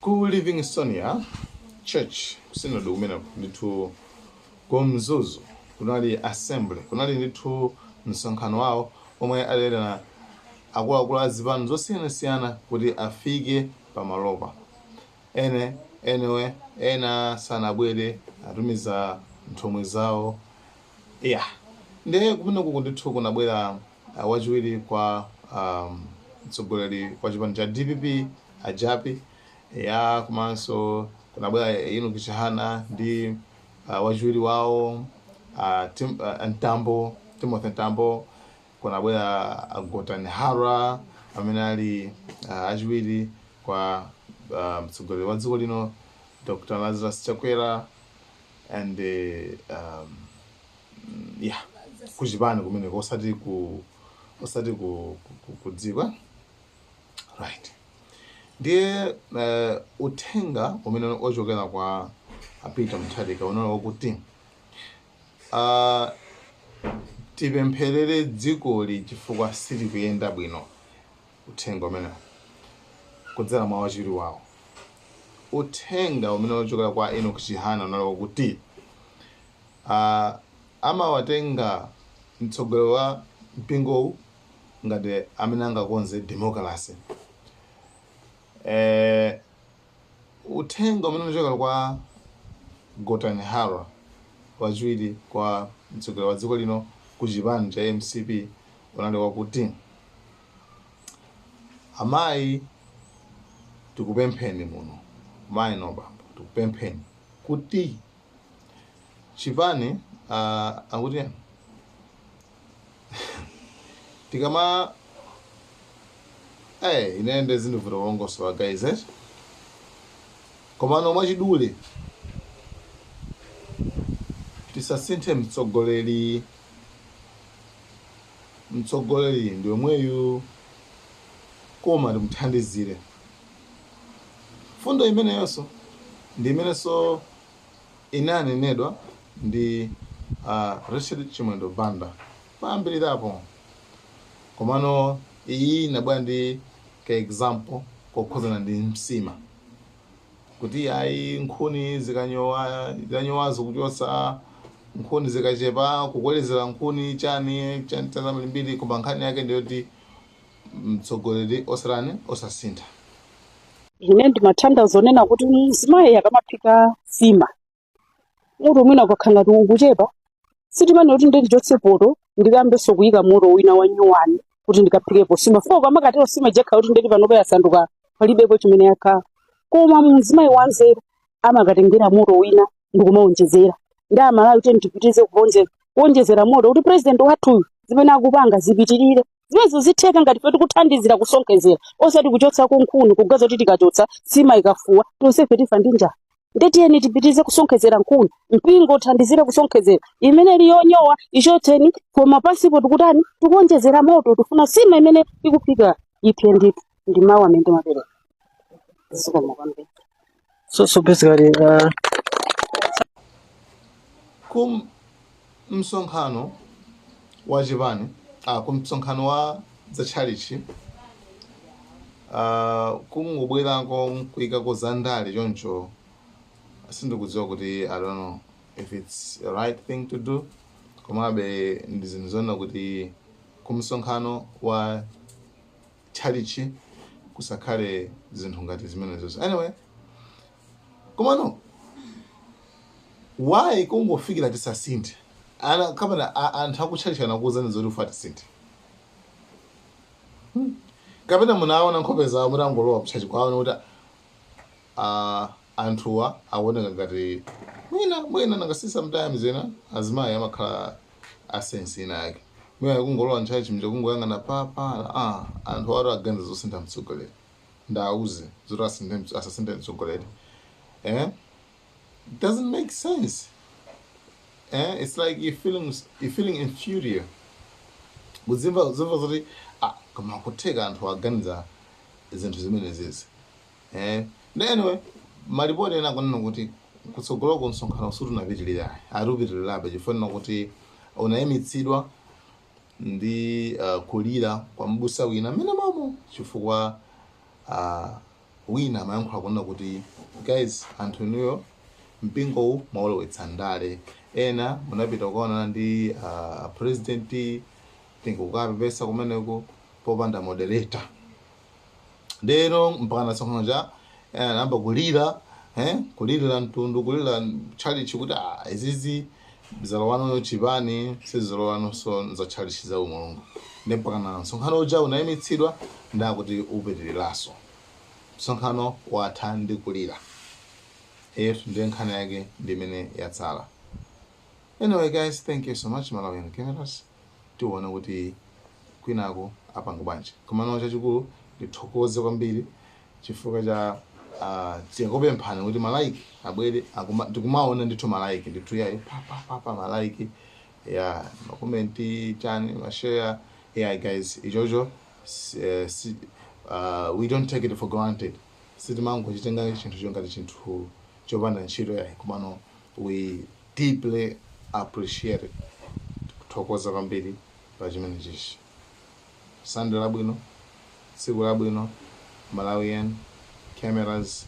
Ku Livingstonia Church kusinodo kumene ndithu kumzuzu kunali assembly, kunali ndithu msonkhano wawo omwe alera akuluakulu a zipani zosiyanasiyana kuti afike pamalopa. Ena sanabwere atumiza nthumwi zawo. Ndiye kumeneku ndithu kunabwera wachiwiri kwa mtsogoleri wa chipani cha DPP Ajapi komanso kunabwera Enoch Chihana ndi wachiwiri wawo Timothy Ntambo, kunabwera Gotani Hara amene ali achiwiri kwa mtsogoleri wa dziko lino Dr. Lazarus Chakwera and kuchipani kumeneko osati kudzikwa right. Ndiye uthenga umene ochokera kwa Peter Mutharika unaona kuti tipempherere dzikoli chifukwa silikuyenda bwino. Uthenga umene kudzera mwa wachiwiri wawo. Uthenga umene ochokera kwa Enoch Chihana unaona kuti amawatenga mtsogoleri wa mpingowu ngati amene angakonze democracy. Uthenga umene uchokera kwa Gotani Hara wachiwiri kwa mtsogoleri wa dziko lino ku chipani cha MCP unali wakuti amayi tikupempheni muno, mayi nobamba tikupempheni kuti chipani akuti tikama inende zindivuta kulongosola guys komano mwachidule tisasinthe mtsogoleri ndi omweyu koma timuthandizire. Fundo imeneyonso ndi imenenso inanenedwa ndi Richard Chimwendo Banda pambirirapo, komano iyi inabwera ndi ka example kokhuzana ndi msima kuti ayi nkhuni zikanyowazo kuchotsa nkhuni zikachepa kukwelezera nkhuni chani mbiri, koma nkhani yake ndiyoti mtsogoleri osasintha. Ine ndimathanda zonena kuti mzimayi akamaphika sima mutu mwina ukakhala kuti ukuchepa sitimane kuti ndichotse poto ndikayambenso kuyika moto wina wanyuwani kuti ndikaphikepo sima foko amakatero sima jekha kuti ndeti panopo yasanduka palibepo chimene yakhala, koma mzimayi wanzeru amakatengera moto wina ndikumaonjezera. Ndi amalawi kuti ndipitize kuonjezera moto kuti president wathuyu zimene akupanga zipitirire. Zimenezo zitheka ngati petu kuthandizira kusonkhezera osati kuchotsa nkhuni kugaza kuti tikachotsa sima ikafuwa tonsefe tifa ndi njala. Ndetiyeni tipitize kusonkhezera nkhuni, mpingo uthandizire kusonkhezera imene iliyonyowa ichotseni, koma pansipo tikutani tikuonjezera moto tifuna sima imene ikuphika iphe. Ndithu ndi mawu amene ndimapereka. Zikomo kwambiri. So basically Ku msonkhano wa chipani ku msonkhano wa zatchalichi kungobwerako kuyikako zandale choncho sindikudziwa kuti I don't know if it's the right thing to do, komabe ndi zinthu zoona kuti ku msonkhano wa tchalichi kusakhale zinthu ngati zimenezo. Anyway, komano why kungofikira tisasinthe kapena anthu akutchalichi anakuwuzani zoti ufa tisinthe kapena munaona nkhope zawo mutangolowa kutchalichi kwawo kuti anthuwa aoneka ngati mwina nangasi sometimes azimayi amakhala asensi ina yake mwina kungolowa ntchalichi mje kungoyang'ana papa anthu awo aganiza zosintha mtsogoleri ndauze zoti asasinthe mtsogoleri. It doesn't make sense. It's like you're feeling inferior. Uzimva zoti kama kutheka anthu aganiza zinthu zimenezi. Anyway, malipoti ena akunena kuti kutsogoloko msonkhano sutunapitirira atupitirirabe chifukwa kuti unayimitsidwa ndi kulira kwa mbusa wina amene mamo chifukwa wina amayankhula kunena kuti guys anthu inuyo mpingowu maolowetsa ndale ena munapita kukaonana ndi president mpingo ukapepesa kumeneko popanda moderator lero mpaka nasonkhano cha namba kulirira mtundu kulira chalichi kuti izizi zalowano chipani sizalowano so za chalichi za umulungu ndi mpaka na msonkhano uja unayimitsidwa ndakuti upitiriraso msonkhano watha ndi kulira yetu ndi nkhani yake ndi imene yatsala. Anyway guys, thank you so much Malawian Cameras. Tiona kuti kwinako apanga bwanji komano chachikulu ndithokoze kwambiri chifukwa cha tikopemphani kuti malaiki abwere tikumaona ndithu malaiki ndithu yayi papa malaiki ya makomenti chani mashare guys ijojo we don't take it for granted sitimango chitenga chinthu chongati chinthu chopanda ntchito yayi komano we deeply appreciate it. Thokoza kwambiri pa chimene chichi. Sunday labwino, tsiku labwino, Malawian Cameras